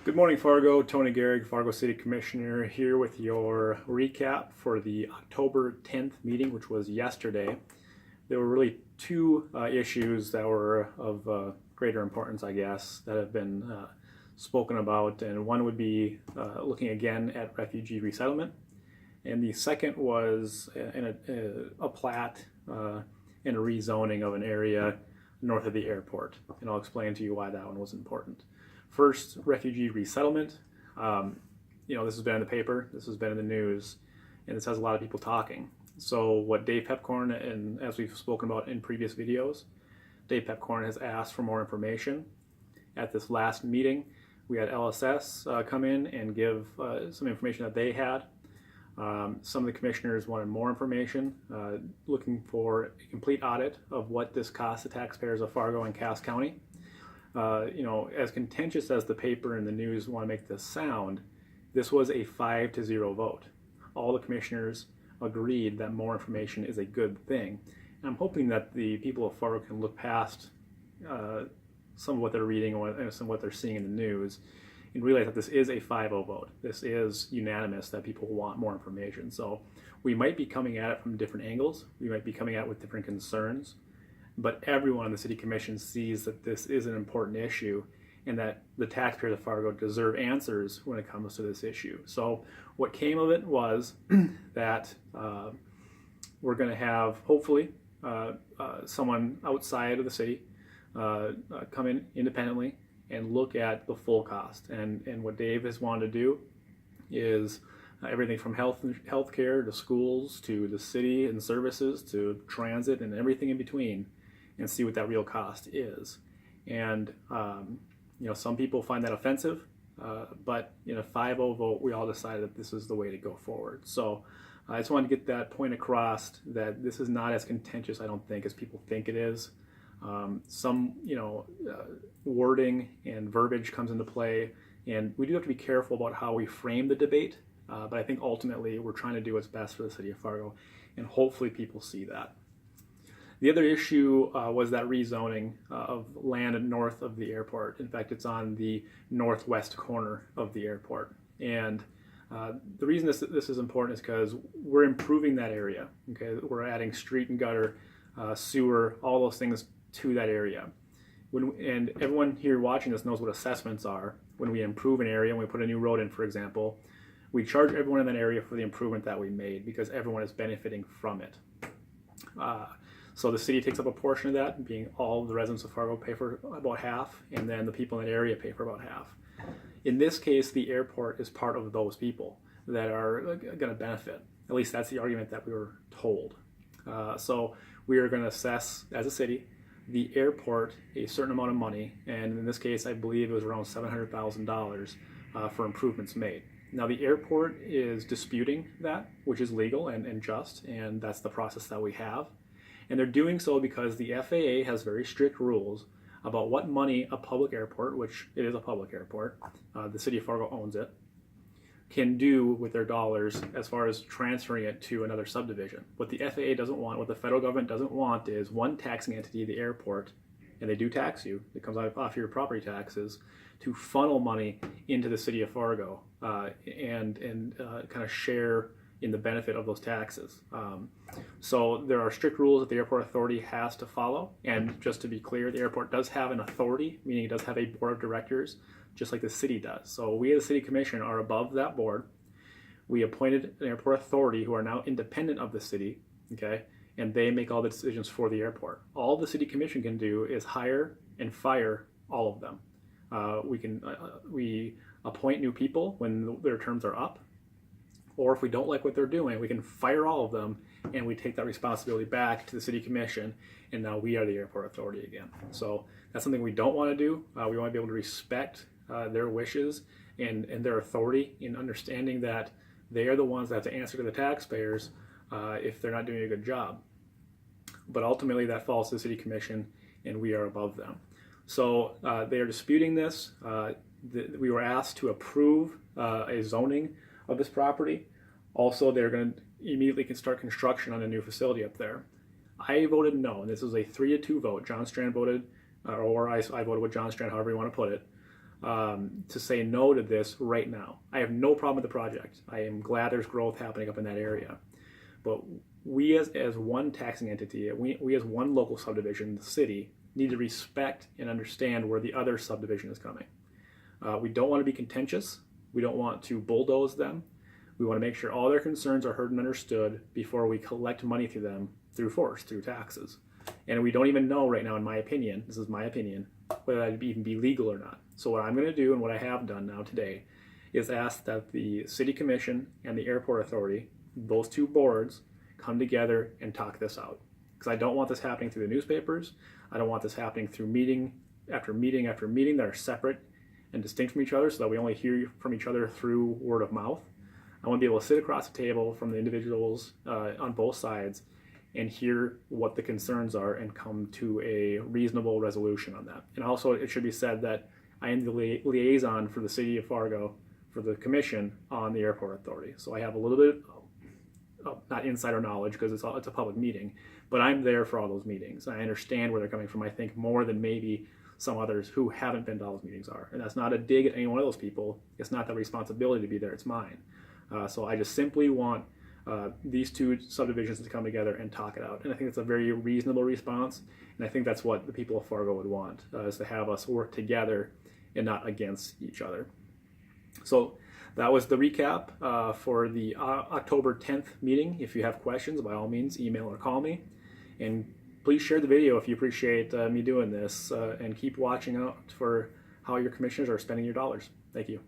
Good morning, Fargo. Tony Gehrig, Fargo City Commissioner, here with your recap for the October 10th meeting, which was yesterday. There were really two issues that were of greater importance, I guess, that have been spoken about. And one would be looking again at refugee resettlement. And the second was a plat and a rezoning of an area north of the airport. And I'll explain to you why that one was important. First, refugee resettlement. This has been in the paper, this has been in the news, and this has a lot of people talking. So what Dave Pepcorn, and as we've spoken about in previous videos, Dave Pepcorn has asked for more information. At this last meeting, we had LSS come in and give some information that they had. Some of the commissioners wanted more information, looking for a complete audit of what this costs the taxpayers of Fargo and Cass County. As contentious as the paper and the news want to make this sound, this was a 5-0 vote. All the commissioners agreed that more information is a good thing. And I'm hoping that the people of Fargo can look past some of what they're reading and some of what they're seeing in the news and realize that this is a 5-0 vote. This is unanimous that people want more information. So we might be coming at it from different angles. We might be coming at it with different concerns. But everyone on the City Commission sees that this is an important issue and that the taxpayers of Fargo deserve answers when it comes to this issue. So what came of it was that we're going to have, hopefully, someone outside of the city come in independently and look at the full cost. And what Dave has wanted to do is everything from healthcare to schools to the city and services to transit and everything in between, and see what that real cost is. And some people find that offensive, but in a 5-0 vote, we all decided that this is the way to go forward. So I just wanted to get that point across, that this is not as contentious, I don't think, as people think it is. Some wording and verbiage comes into play, and we do have to be careful about how we frame the debate, but I think ultimately we're trying to do what's best for the city of Fargo, and hopefully people see that. The other issue was that rezoning of land north of the airport. In fact, it's on the northwest corner of the airport. And the reason this is important is because we're improving that area. Okay, we're adding street and gutter, sewer, all those things to that area. And everyone here watching this knows what assessments are. When we improve an area, when we put a new road in, for example, we charge everyone in that area for the improvement that we made because everyone is benefiting from it. So the city takes up a portion of that, being all the residents of Fargo pay for about half, and then the people in that area pay for about half. In this case, the airport is part of those people that are going to benefit. At least that's the argument that we were told. So we are going to assess, as a city, the airport a certain amount of money, and in this case, I believe it was around $700,000 for improvements made. Now, the airport is disputing that, which is legal and just, and that's the process that we have. And they're doing so because the FAA has very strict rules about what money a public airport, which it is a public airport, the city of Fargo owns it, can do with their dollars as far as transferring it to another subdivision. What the FAA doesn't want, what the federal government doesn't want, is one taxing entity, the airport, and they do tax you, it comes off your property taxes, to funnel money into the city of Fargo and kind of share in the benefit of those taxes. So there are strict rules that the airport authority has to follow. And just to be clear, the airport does have an authority, meaning it does have a board of directors, just like the city does. So we as a city commission are above that board. We appointed an airport authority who are now independent of the city, okay? And they make all the decisions for the airport. All the city commission can do is hire and fire all of them. We appoint new people when their terms are up. Or if we don't like what they're doing, we can fire all of them, and we take that responsibility back to the city commission, and now we are the airport authority again. So that's something we don't want to do. We want to be able to respect their wishes and their authority in understanding that they are the ones that have to answer to the taxpayers if they're not doing a good job. But ultimately that falls to the city commission, and we are above them. So they are disputing this. We were asked to approve a zoning of this property. Also, they're going to immediately start construction on a new facility up there. I voted no, and this was a 3-2 vote. John Strand voted, or I voted with John Strand, however you want to put it. to say no to this right now. I have no problem with the project. I am glad there's growth happening up in that area. But we as one taxing entity, we as one local subdivision, the city, need to respect and understand where the other subdivision is coming. We don't want to be contentious. We don't want to bulldoze them. We want to make sure all their concerns are heard and understood before we collect money through them through force, through taxes. And we don't even know right now, in my opinion, this is my opinion, whether that would even be legal or not. So what I'm going to do, and what I have done now today, is ask that the City Commission and the Airport Authority, those two boards, come together and talk this out. Because I don't want this happening through the newspapers. I don't want this happening through meeting after meeting after meeting that are separate and distinct from each other, so that we only hear from each other through word of mouth. I want to be able to sit across the table from the individuals on both sides and hear what the concerns are and come to a reasonable resolution on that. And also, it should be said that I am the liaison for the City of Fargo, for the Commission on the Airport Authority. So I have a little bit of, not insider knowledge because it's a public meeting, but I'm there for all those meetings. I understand where they're coming from, I think, more than maybe some others who haven't been to all those meetings are. And that's not a dig at any one of those people. It's not their responsibility to be there, it's mine. So I just simply want these two subdivisions to come together and talk it out. And I think it's a very reasonable response. And I think that's what the people of Fargo would want, is to have us work together and not against each other. So that was the recap for the October 10th meeting. If you have questions, by all means, email or call me. And please share the video if you appreciate me doing this, and keep watching out for how your commissioners are spending your dollars. Thank you.